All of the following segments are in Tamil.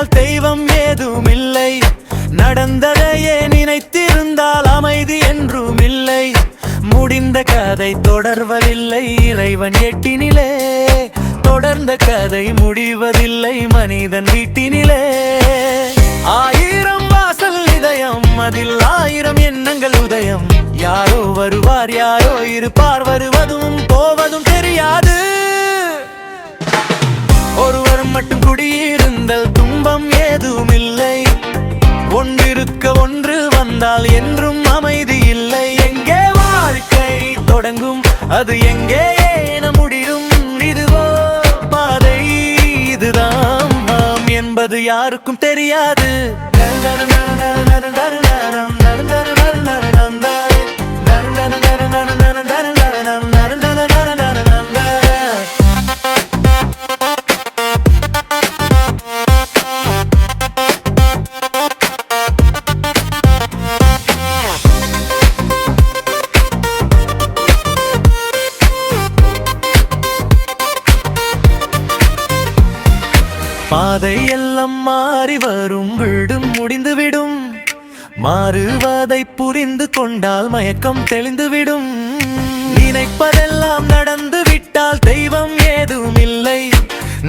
விட்டால் தெய்வம் ஏதும் இல்லை. நடந்ததையே நினைத்திருந்தால் அமைதி என்றும் இல்லை. முடிந்த கதை தொடர்வதில்லை இறைவன் எட்டினிலே. தொடர்ந்த கதை முடிவதில்லை மனிதன் வீட்டினிலே. ஆயிரம் வாசல் இதயம், அதில் ஆயிரம் எண்ணங்கள் உதயம். யாரோ வருவார் யாரோ இருப்பார், வருவதும் போவதும் தெரியாது. ஒருவர் மட்டும் குடியிருந்தல் துன்பம் ஏதும் இல்லை. ஒன்றிருக்க ஒன்று வந்தால் என்றும் அமைதி இல்லை. எங்கே வாழ்க்கை தொடங்கும், அது எங்கே ஏன முடியும்? இதுவோ பாதை, இதுதான் நாம் என்பது யாருக்கும் தெரியாது. பாதை எல்லாம் மாறி வரும், வீடும் முடிந்துவிடும். மாறுவதை புரிந்து கொண்டால் மயக்கம் தெளிந்துவிடும். நினைப்பதெல்லாம் நடந்து விட்டால் தெய்வம் ஏதும் இல்லை.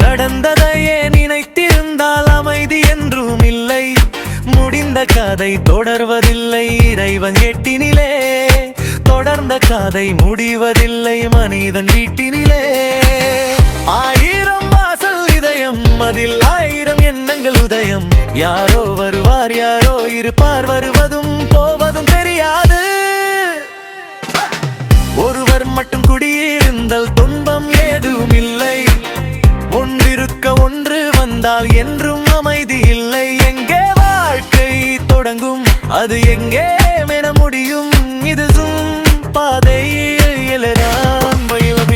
நடந்ததையே நினைத்திருந்தால் அமைதி என்றும் இல்லை. முடிந்த கதை தொடர்வதில்லை இறைவன் எட்டினிலே. தொடர்ந்த கதை முடிவதில்லை மனிதன் வீட்டினிலே. ஆயிரம் வாசல் இதயம், அதில் ஆயிரம் எண்ணங்கள் உதயம். யாரோ வருவார் யாரோ இருப்பார், வருவதும் போவதும் தெரியாது. ஒருவர் மட்டும் குடியிருந்தல் துன்பம் ஏதும் இல்லை. ஒன்றிருக்க ஒன்று வந்தால் என்றும் அமைதி இல்லை. எங்கே வாழ்க்கை தொடங்கும், அது எங்கே என முடியும்? இதுவும் பாதை,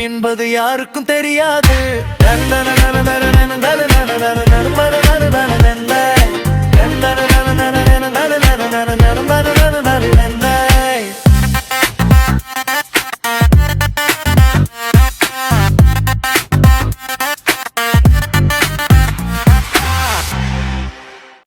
என்பது யாருக்கும் தெரியாது.